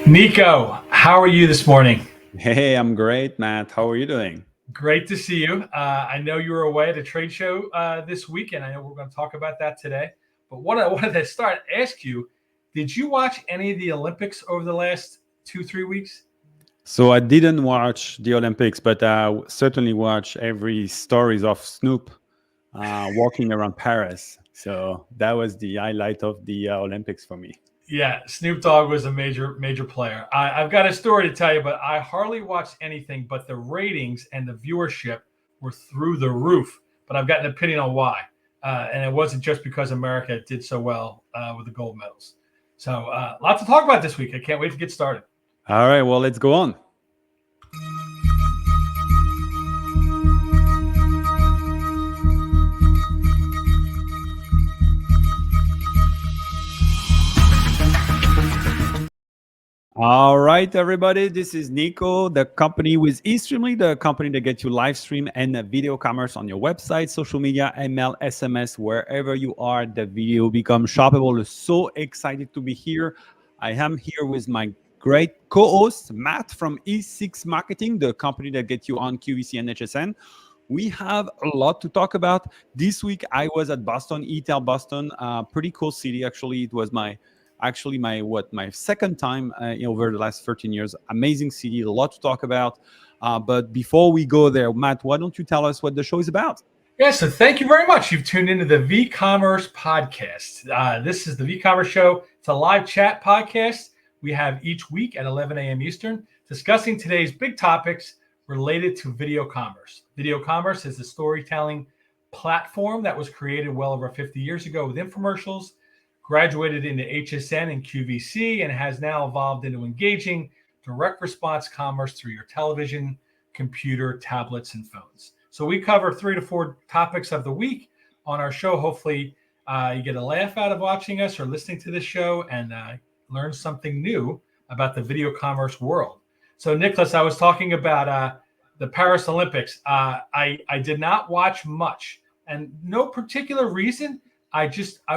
Nico, how are you this morning? Hey, I'm great, Matt. How are you doing? Great to see you. I know you were away at a trade show this weekend. I know we're going to talk about that today. But what I wanted to ask you, did you watch any of the Olympics over the last 2-3 weeks? So I didn't watch the Olympics, but I certainly watch every stories of Snoop walking around Paris. So that was the highlight of the Olympics for me. Yeah, Snoop Dogg was a major player. I've got a story to tell you, but I hardly watched anything. But the ratings and the viewership were through the roof. But I've got an opinion on why, and it wasn't just because America did so well with the gold medals. So lots to talk about this week. I can't wait to get started. All right, well, let's go on. All right, everybody. This is Nico, the company with Extremely, the company that gets you live stream and video commerce on your website, social media, email, SMS, wherever you are. The video becomes shoppable. So excited to be here. I am here with my great co-host, Matt from E6 Marketing, the company that gets you on QVC and HSN. We have a lot to talk about. This week, I was at Boston, Etail, Boston. Pretty cool city, actually. It was my second time over the last 13 years. Amazing city, a lot to talk about. But before we go there, Matt, why don't you tell us what the show is about? Yeah, so thank you very much. You've tuned into the VCommerce podcast. This is the VCommerce show. It's a live chat podcast we have each week at 11 a.m. Eastern, discussing today's big topics related to video commerce. Video commerce is a storytelling platform that was created well over 50 years ago with infomercials, graduated into HSN and QVC, and has now evolved into engaging direct response commerce through your television, computer, tablets, and phones. So we cover 3 to 4 topics of the week on our show. Hopefully you get a laugh out of watching us or listening to this show and learn something new about the video commerce world. So Nicholas, I was talking about the Paris Olympics. I did not watch much, and no particular reason. I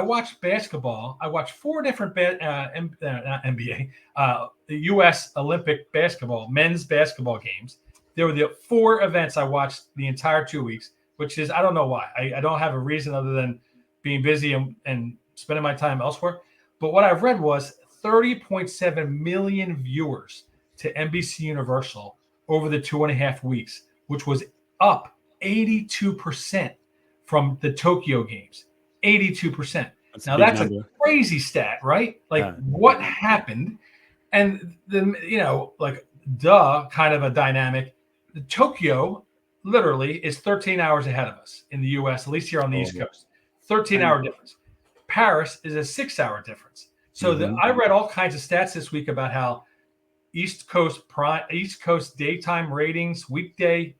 watched basketball. I watched 4 different NBA, the U.S. Olympic basketball, men's basketball games. There were the 4 events I watched the entire 2 weeks, which is, I don't know why. I don't have a reason other than being busy and spending my time elsewhere. But what I've read was 30.7 million viewers to NBC Universal over the 2.5 weeks, which was up 82% from the Tokyo games. 82%. Now that's a crazy stat, right? Like what happened? And then, kind of a dynamic. The Tokyo literally is 13 hours ahead of us in the US, at least here on the East Coast. 13-hour difference. Paris is a 6-hour difference. So I read all kinds of stats this week about how East Coast daytime ratings, weekday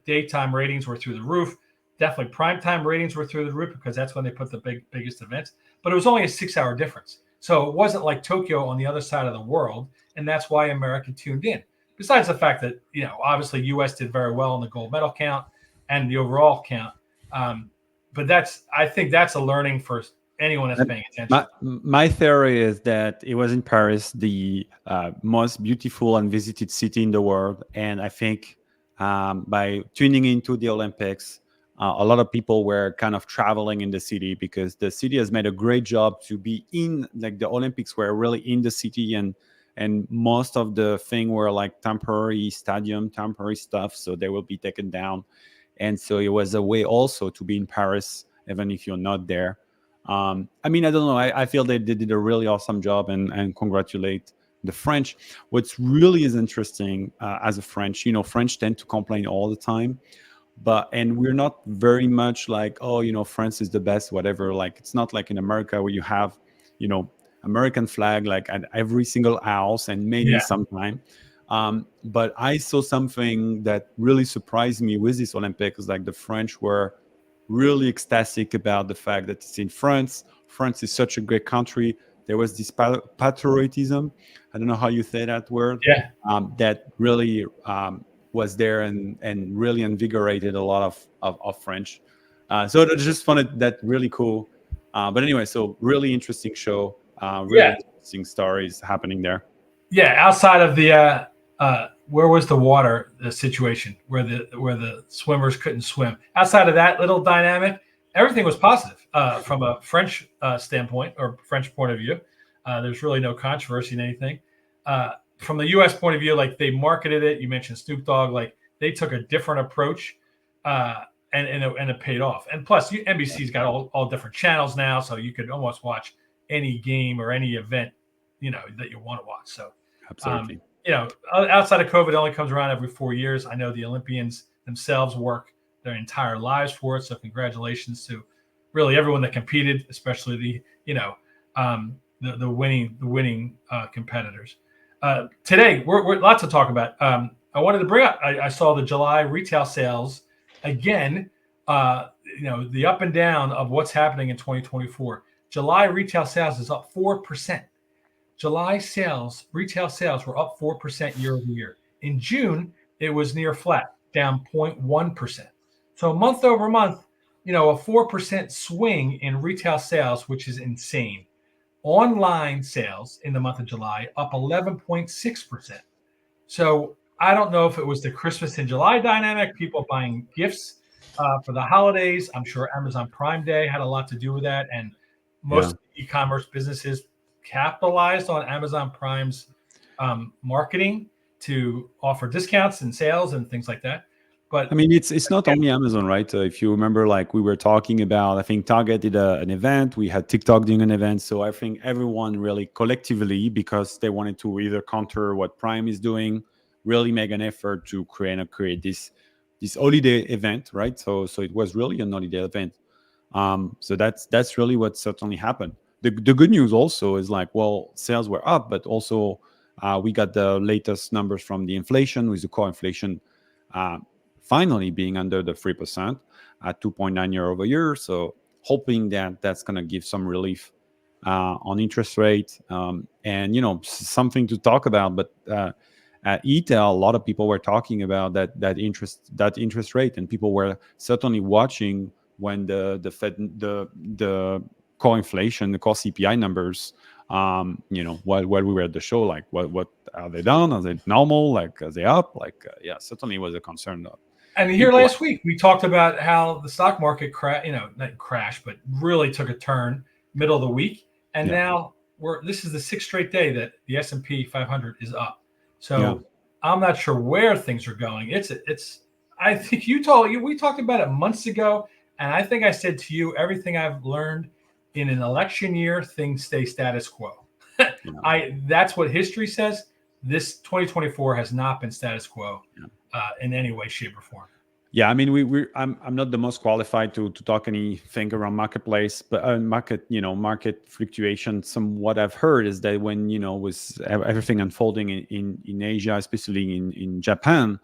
daytime ratings were through the roof. Definitely primetime ratings were through the roof because that's when they put the biggest events. But it was only a 6-hour difference. So it wasn't like Tokyo on the other side of the world. And that's why America tuned in. Besides the fact that, obviously U.S. did very well in the gold medal count and the overall count. But I think that's a learning for anyone that's paying attention. My theory is that it was in Paris, the most beautiful and visited city in the world. And I think by tuning into the Olympics, a lot of people were kind of traveling in the city because the city has made a great job to be in, like the Olympics were really in the city, and most of the thing were like temporary stadium, temporary stuff. So they will be taken down. And so it was a way also to be in Paris, even if you're not there. I don't know. I feel they did a really awesome job and congratulate the French. What's really is interesting as a French, French tend to complain all the time. And we're not very much like, France is the best, whatever. Like, it's not like in America where you have, American flag, like at every single house and maybe sometime. But I saw something that really surprised me with this Olympics, like the French were really ecstatic about the fact that it's in France. France is such a great country. There was this patriotism. I don't know how you say that word. That really was there and really invigorated a lot of French. So I just found that really cool. But anyway, so really interesting show. Really interesting stories happening there. Yeah, outside of the where was the water the situation where the swimmers couldn't swim. Outside of that little dynamic, everything was positive from a French standpoint or French point of view. There's really no controversy in anything. From the U.S. point of view, like they marketed it. You mentioned Snoop Dogg, like they took a different approach, and it paid off. And plus, NBC's got all different channels now, so you could almost watch any game or any event, that you want to watch. So, Absolutely. outside of COVID, it only comes around every 4 years. I know the Olympians themselves work their entire lives for it. So congratulations to really everyone that competed, especially the winning competitors. Today, we're lots to talk about. I wanted to bring up. I saw the July retail sales again. The up and down of what's happening in 2024. July retail sales is up 4%. July retail sales were up 4% year over year. In June, it was near flat, down 0.1%. So month over month, a 4% swing in retail sales, which is insane. Online sales in the month of July up 11.6%. So I don't know if it was the Christmas in July dynamic, people buying gifts for the holidays. I'm sure Amazon Prime Day had a lot to do with that. And most e-commerce businesses capitalized on Amazon Prime's marketing to offer discounts and sales and things like that. But I mean, it's not only Amazon, right? If you remember, like we were talking about, I think Target did an event. We had TikTok doing an event. So I think everyone really collectively, because they wanted to either counter what Prime is doing, really make an effort to create this holiday event, right? So it was really an holiday event. So that's really what certainly happened. The good news also is like, well, sales were up, but also we got the latest numbers from the inflation, with the core inflation finally being under the 3% at 2.9 year over year. So hoping that that's going to give some relief on interest rate, and something to talk about. But at Etail, a lot of people were talking about that interest rate, and people were certainly watching when the Fed, the core inflation, the core CPI numbers, while we were at the show, like what are they down? Are they normal? Like are they up? Like certainly was a concern. And here last week we talked about how the stock market not crashed, but really took a turn middle of the week, and now this is the sixth straight day that the S&P 500 is up. So I'm not sure where things are going. I think we talked about it months ago, and I think I said to you, everything I've learned in an election year, things stay status quo. That's what history says. This 2024 has not been status quo in any way, shape, or form. Yeah, I mean, I'm not the most qualified to talk anything around marketplace, but market fluctuation. What I've heard is that when with everything unfolding in Asia, especially in Japan,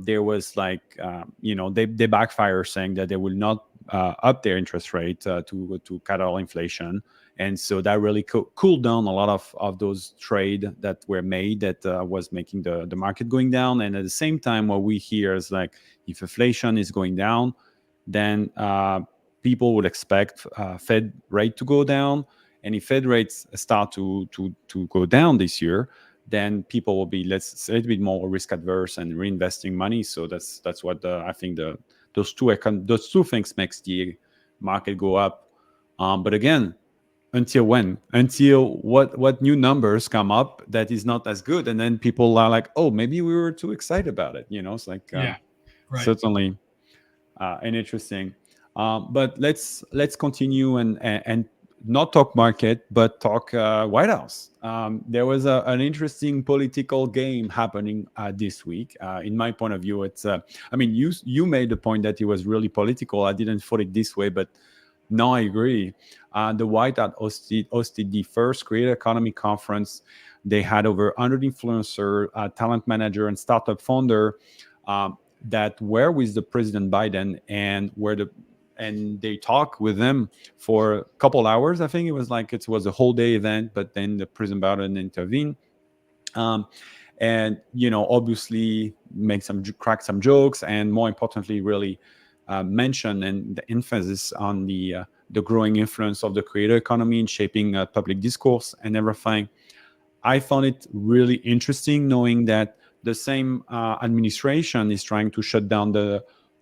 there was like they backfire, saying that they will not up their interest rate to cut inflation, and so that really cooled down a lot of those trade that were made that was making the market going down. And at the same time, what we hear is like, if inflation is going down, then people would expect Fed rate to go down, and if Fed rates start to go down this year, then people will be a little bit more risk adverse and reinvesting money. So that's what I think those two things makes the market go up. But again, until when? Until what new numbers come up that is not as good, and then people are like, oh, maybe we were too excited about it. It's like right. Certainly an interesting. But let's continue and not talk market, but talk White House. There was an interesting political game happening this week. In my point of view, it's. You made the point that it was really political. I didn't put it this way, but no, I agree. The White House hosted the first Creator Economy Conference. They had over 100 influencer, talent manager, and startup founder that were with the President Biden, and they talked with them for a couple hours. I think it was a whole day event, but then the President Biden intervened. And obviously crack some jokes, and more importantly, really mention and the emphasis on the growing influence of the creator economy in shaping public discourse and everything. I found it really interesting knowing that the same administration is trying to shut down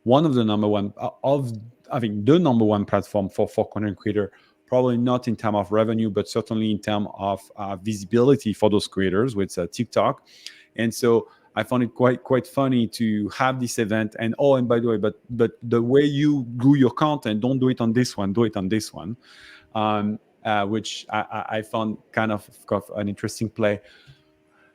one of the number one of I think the number one platform for content creator, probably not in terms of revenue, but certainly in terms of visibility for those creators with TikTok. And so I found it quite funny to have this event. And by the way, but the way you do your content, don't do it on this one, do it on this one, which I found kind of an interesting play.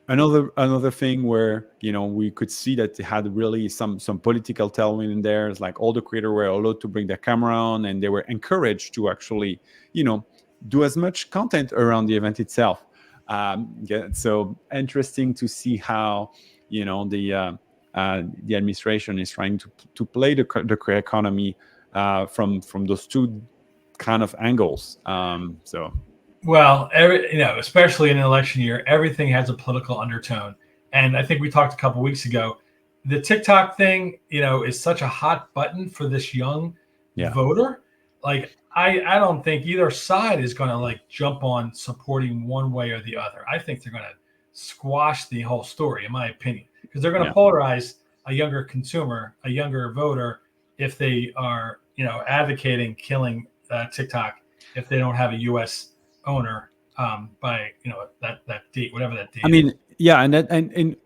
Another thing where we could see that it had really some political tailwind in there. It's like all the creators were allowed to bring their camera on, and they were encouraged to actually do as much content around the event itself. So interesting to see how the administration is trying to play the creator economy from those two kind of angles. Well, especially in an election year, everything has a political undertone. And I think we talked a couple of weeks ago, the TikTok thing, is such a hot button for this young voter. Like, I don't think either side is going to like jump on supporting one way or the other. I think they're going to squash the whole story, in my opinion, because they're going to polarize a younger consumer, a younger voter, if they are, advocating killing TikTok if they don't have a U.S. owner by that date, whatever that date. I mean,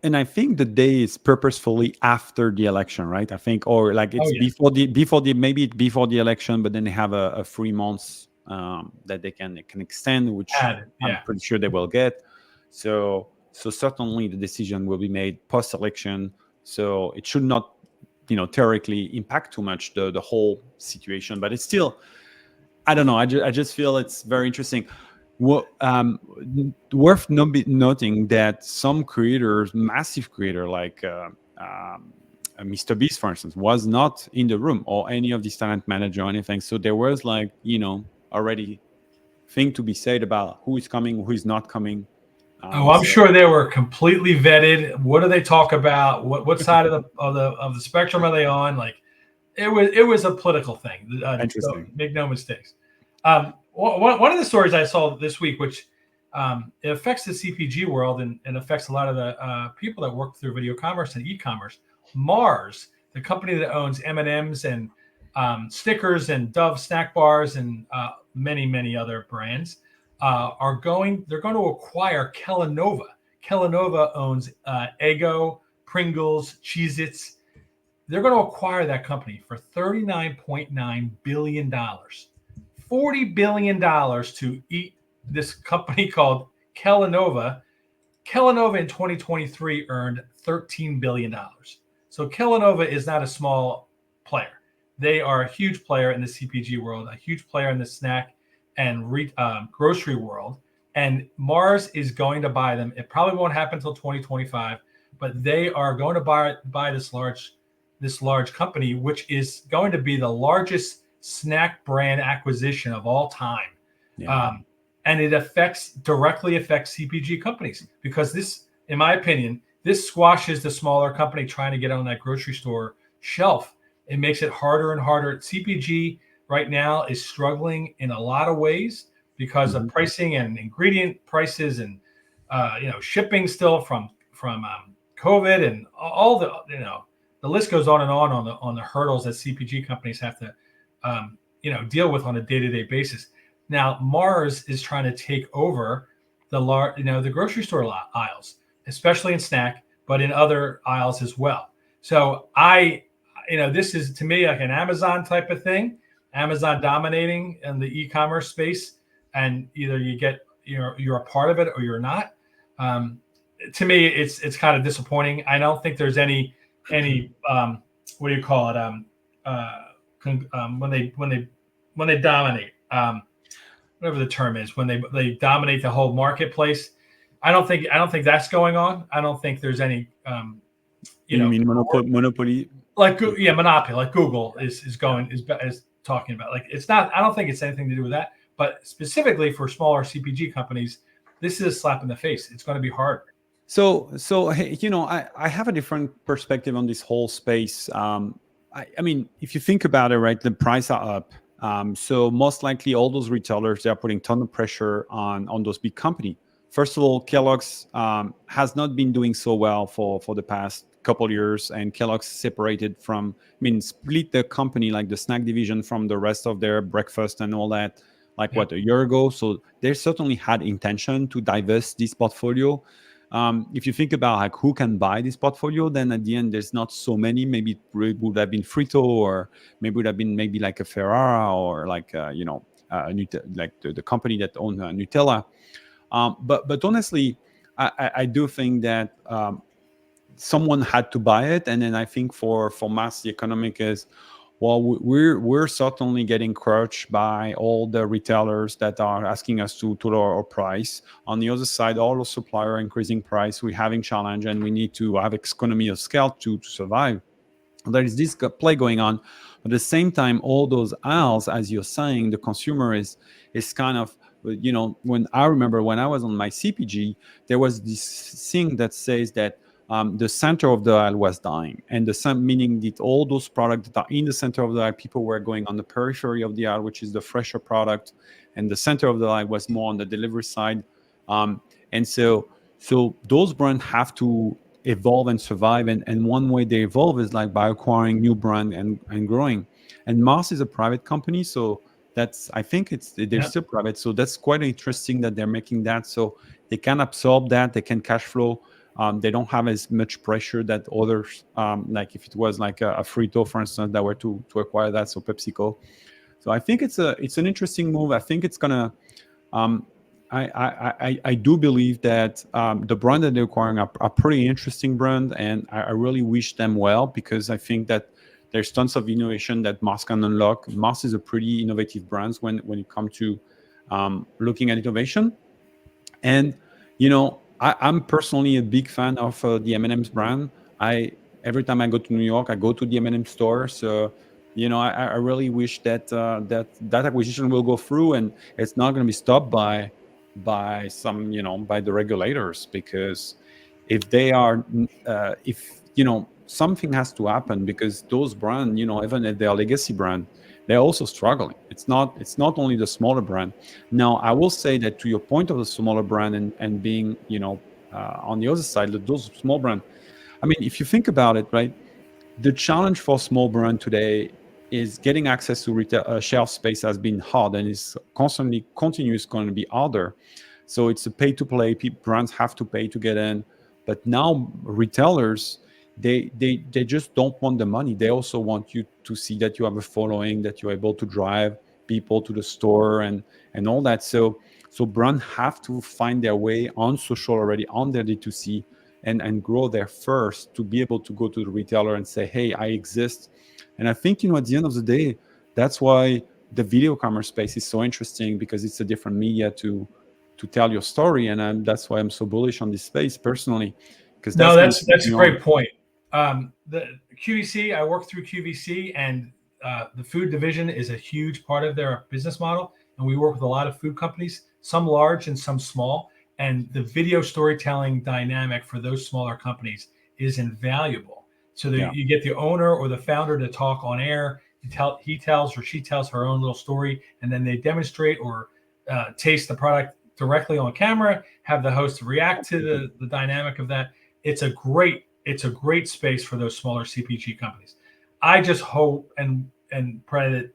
and I think the day is purposefully after the election, right? I think, or like it's before the election, but then they have a 3 months that they can extend, which I'm pretty sure they will get. So certainly the decision will be made post-election. So it should not, theoretically impact too much the whole situation. But it's still, I don't know. I just feel it's very interesting. Well, worth noting that some creators, massive creator like Mr. Beast, for instance, was not in the room, or any of these talent manager or anything. So there was like, already thing to be said about who is coming, who is not coming. I'm sure they were completely vetted. What do they talk about? What side of the spectrum are they on? Like, it was a political thing. Interesting. So make no mistakes. One of the stories I saw this week, which it affects the CPG world and affects a lot of the people that work through video commerce and e-commerce. Mars, the company that owns M&Ms and Snickers and Dove snack bars and many other brands, they're going to acquire Kellanova. Kellanova owns Eggo, Pringles, Cheez-Its. They're going to acquire that company for $39.9 billion. $40 billion to eat this company called Kellanova. Kellanova in 2023 earned $13 billion. So Kellanova is not a small player. They are a huge player in the CPG world, a huge player in the snack and grocery world. And Mars is going to buy them. It probably won't happen until 2025, but they are going to buy this large company, which is going to be the largest snack brand acquisition of all time. And it directly affects CPG companies, because this, in my opinion, this squashes the smaller company trying to get on that grocery store shelf. It makes it harder and harder. CPG right now is struggling in a lot of ways because of pricing and ingredient prices and shipping still from COVID and all the list goes on and on the hurdles that CPG companies have to deal with on a day-to-day basis. Now, Mars is trying to take over the grocery store aisles, especially in snack, but in other aisles as well. So this is to me like an Amazon type of thing. Amazon dominating in the e-commerce space, and either you're a part of it or you're not. To me, it's kind of disappointing. I don't think there's any what do you call it? When they dominate, whatever the term is, when they dominate the whole marketplace. I don't think that's going on. I don't think there's any you mean monopoly? Like monopoly, like Google is talking about. Like, it's not. I don't think it's anything to do with that. But specifically for smaller CPG companies, this is a slap in the face. It's going to be hard. So hey, I have a different perspective on this whole space. I mean, if you think about it, right, the prices are up. So most likely all those retailers, they're putting a ton of pressure on those big companies first of all, Kellogg's has not been doing so well for the past couple years, and Kellogg's separated from, I mean, split the company, like the snack division, from the rest of their breakfast and all that, like Yeah. what, a year ago. So they certainly had intention to divest this portfolio. If you think about like who can buy this portfolio, then at the end there's not so many. Maybe it would have been Frito, or maybe it would have been maybe like a Ferrara, or like like the company that owned Nutella. But honestly, I do think that someone had to buy it, and then I think for mass, the economic is, well, we're certainly getting crushed by all the retailers that are asking us to lower our price. On the other side, all the supplier increasing price, we're having challenge, and we need to have economy of scale to survive. There is this play going on. At the same time, all those aisles, as you're saying, the consumer is kind of, when I remember when I was on my CPG, there was this thing that says that the center of the aisle was dying, and meaning that all those products that are in the center of the aisle, people were going on the periphery of the aisle, which is the fresher product, and the center of the aisle was more on the delivery side. And so those brands have to evolve and survive, and one way they evolve is like by acquiring new brand and growing. And Mars is a private company, so that's, I think they're Yeah. still private, so that's quite interesting that they're making that, so they can absorb that, they can cash flow. They don't have as much pressure that others, like if it was like a Frito, for instance, that were to acquire that, so PepsiCo. So I think it's an interesting move. I think it's gonna, um, I do believe that the brand that they're acquiring are pretty interesting brand, and I really wish them well, because I think that there's tons of innovation that Mars can unlock. Mars is a pretty innovative brand when it comes to looking at innovation. And I'm personally a big fan of the M&M's brand. I Every time I go to New York, I go to the M&M store. So I really wish that that acquisition will go through, and it's not going to be stopped by some by the regulators, because if they are if something has to happen, because those brands, even if they're legacy brand, they're also struggling. It's not only the smaller brand. Now, I will say that, to your point of the smaller brand, and being, on the other side, those small brand. I mean, if you think about it, right, the challenge for small brand today is getting access to retail shelf space has been hard, and is constantly continuous going to be harder. So it's a pay to play. Brands have to pay to get in, but now retailers, they just don't want the money. They also want you to see that you have a following, that you're able to drive people to the store, and all that. So brands have to find their way on social already, on their D2C, and grow there first, to be able to go to the retailer and say, hey, I exist. And I think, at the end of the day, that's why the video commerce space is so interesting, because it's a different media to tell your story. And that's why I'm so bullish on this space personally, because No, that's going to keep that's a me on. great point. The QVC, I work through QVC, and the food division is a huge part of their business model. And we work with a lot of food companies, some large and some small. And the video storytelling dynamic for those smaller companies is invaluable. So that Yeah. you get the owner or the founder to talk on air. He tells or she tells her own little story, and then they demonstrate or taste the product directly on camera. Have the host react to the dynamic of that. It's a great space for those smaller CPG companies. I just hope and pray that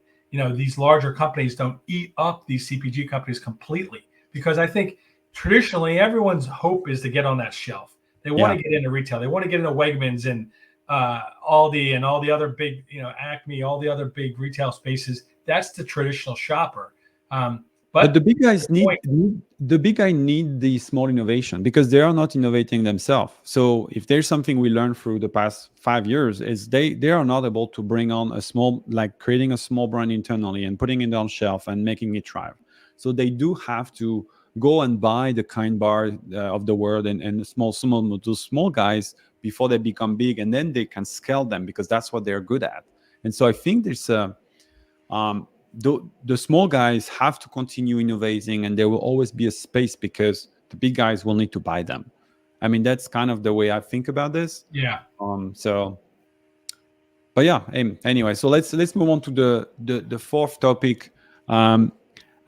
these larger companies don't eat up these CPG companies completely, because I think traditionally everyone's hope is to get on that shelf. They want Yeah. to get into retail. They want to get into Wegmans and Aldi and all the other big, Acme, all the other big retail spaces. That's the traditional shopper. But But the big guys point, need the small innovation, because they are not innovating themselves. So if there's something we learned through the past 5 years, is they are not able to bring on a small, like creating a small brand internally and putting it on shelf and making it thrive. So they do have to go and buy the kind bar of the world, and the some those small guys, before they become big, and then they can scale them, because that's what they're good at. And so I think there's a the small guys have to continue innovating, and there will always be a space, because the big guys will need to buy them. I mean, that's kind of the way I think about this. yeah. So, but yeah. Anyway, so let's move on to the fourth topic. Um,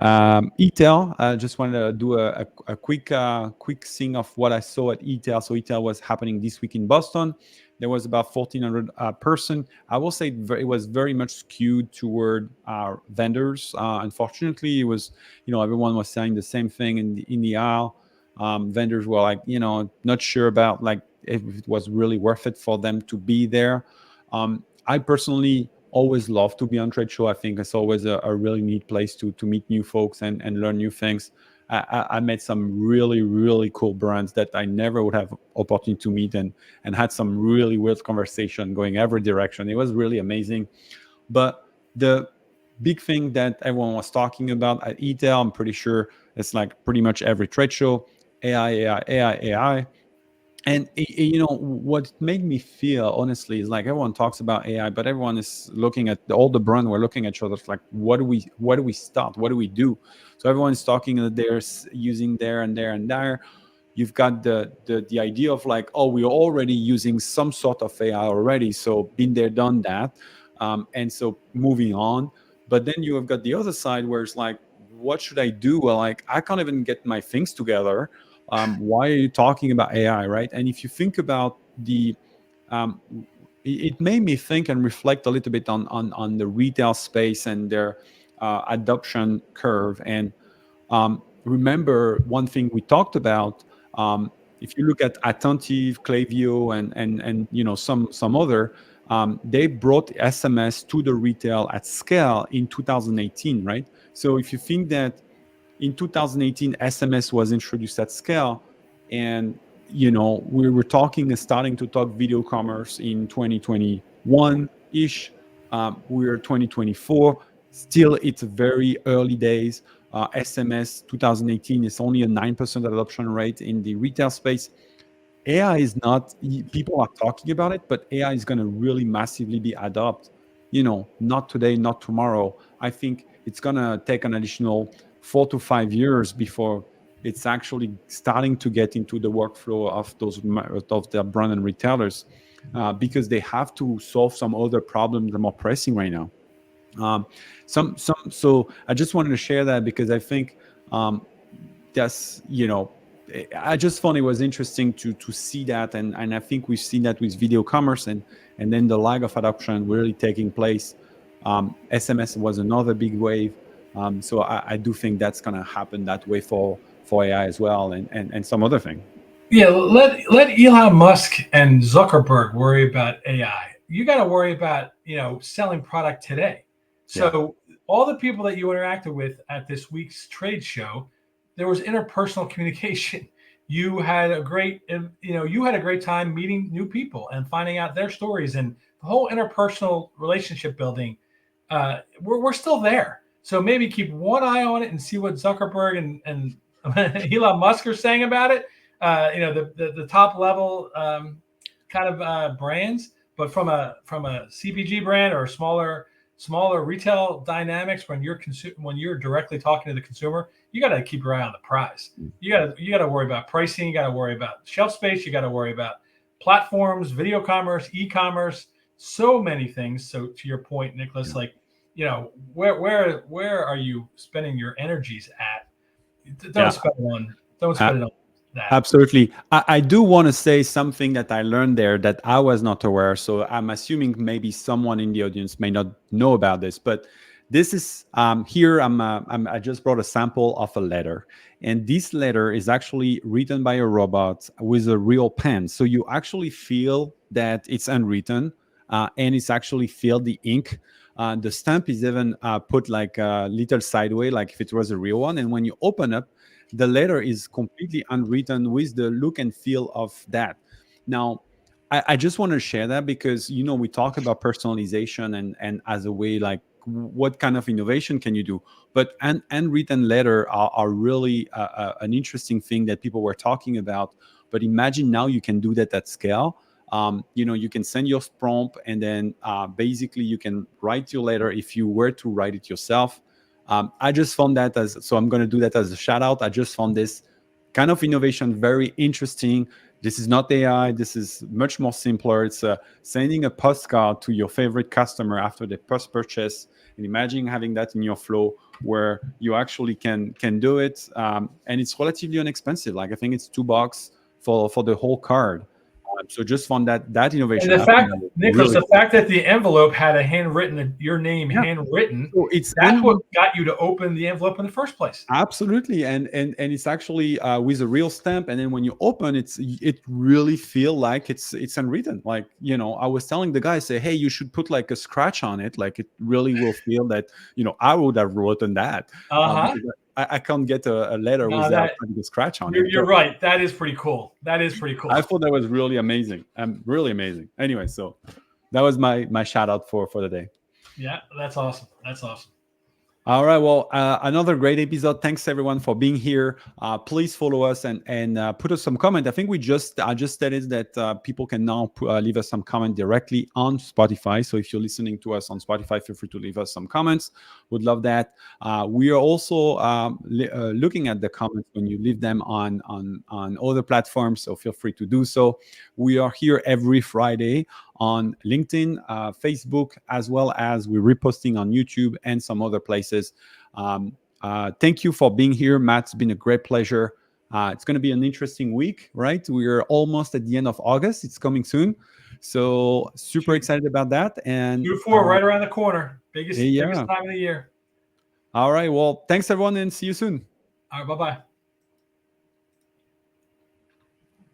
Etail, I just wanted to do a quick thing of what I saw at Etail. So Etail was happening this week in Boston. There was about 1,400 person. I will say it was very much skewed toward our vendors. Unfortunately, it was, everyone was saying the same thing in the aisle. Vendors were like, not sure about like if it was really worth it for them to be there. I personally always love to be on trade show. I think it's always a really neat place to meet new folks and learn new things. I met some really, really cool brands that I never would have opportunity to meet and had some really weird conversation going every direction. It was really amazing. But the big thing that everyone was talking about at Etail, I'm pretty sure it's like pretty much every trade show, AI, AI, AI, AI. And what made me feel honestly is like everyone talks about AI, but everyone is looking at all the brand. We're looking at each other like, what do we start? What do we do? So everyone's talking that they're using there and there and there. You've got the idea of like, oh, we're already using some sort of AI already, so been there, done that, and so moving on. But then you have got the other side where it's like, what should I do? Well, like I can't even get my things together. Why are you talking about AI, right? And if you think about um, it made me think and reflect a little bit on the retail space and their adoption curve. And remember one thing we talked about. If you look at Attentive, Klaviyo, and some other, they brought SMS to the retail at scale in 2018, right? So if you think that in 2018 SMS was introduced at scale, and we were talking and starting to talk video commerce in 2021 ish. We're 2024, still it's very early days. SMS 2018 is only a 9% adoption rate in the retail space. AI is not, people are talking about it, but AI is going to really massively be adopted, not today, not tomorrow. I think it's going to take an additional 4 to 5 years before it's actually starting to get into the workflow of of the brand and retailers, because they have to solve some other problems that are more pressing right now. So I just wanted to share that because I think that's I just found it was interesting to see that, and I think we've seen that with video commerce and then the lag of adoption really taking place. SMS was another big wave, so I do think that's going to happen that way for AI as well, and some other thing. Yeah, let Elon Musk and Zuckerberg worry about AI. You got to worry about selling product today. Yeah, So all the people that you interacted with at this week's trade show, there was interpersonal communication. You had a great time meeting new people and finding out their stories, and the whole interpersonal relationship building. We're still there. So maybe keep one eye on it and see what Zuckerberg and Elon Musk are saying about it. The top level kind of brands, but from a CPG brand or a smaller retail dynamics, when you're directly talking to the consumer, you got to keep your eye on the prize. You got to worry about pricing. You got to worry about shelf space. You got to worry about platforms, video commerce, e-commerce, so many things. So to your point, Nicholas, yeah, like where are you spending your energies at? Don't yeah. spend it on don't Uh, spend it on that. Absolutely. I do want to say something that I learned there that I was not aware. So I'm assuming maybe someone in the audience may not know about this, but this is here. I just brought a sample of a letter, and this letter is actually written by a robot with a real pen. So you actually feel that it's unwritten, and it's actually feel the ink. The stamp is even put like a little sideways, like if it was a real one. And when you open up, the letter is completely unwritten with the look and feel of that. Now, I just want to share that because we talk about personalization and as a way like what kind of innovation can you do? But handwritten letter are really an interesting thing that people were talking about. But imagine now you can do that at scale. You can send your prompt and then basically you can write your letter if you were to write it yourself. I just found that so I'm going to do that as a shout out. I just found this kind of innovation very interesting. This is not AI. This is much more simpler. It's sending a postcard to your favorite customer after they post purchase, And imagine having that in your flow where you actually can do it, and it's relatively inexpensive. Like I think it's $2 for the whole card. So just found that And innovation. the I found fact, that was Nicholas, really the cool. fact that the envelope had a handwritten, your name Yeah. handwritten, So it's that's what got you to open the envelope in the first place. absolutely, and it's actually with a real stamp, and then when you open it really feel like it's unwritten. Like, I was telling the guy, say, hey, you should put like a scratch on it, like it really will feel that I would have written that, Uh-huh. because I can't get a letter No, without putting a scratch on it. you're right. That is pretty cool. That is pretty cool. I thought that was really amazing. Really amazing. Anyway, so that was my shout out for the day. Yeah, that's awesome. That's awesome. All right. Well, another great episode. Thanks everyone for being here. Please follow us and put us some comment. I think I just stated that people can now leave us some comment directly on Spotify. So if you're listening to us on Spotify, feel free to leave us some comments. Would love that. We are also looking at the comments when you leave them on other platforms. So feel free to do so. We are here every Friday on LinkedIn, Facebook, as well as we're reposting on YouTube and some other places. Thank you for being here, Matt. It's been a great pleasure. It's going to be an interesting week, right? We're almost at the end of August. It's coming soon. So super excited about that. And Q4 right around the corner. Biggest yeah. time of the year. All right. Well, thanks everyone and see you soon. All right, bye-bye.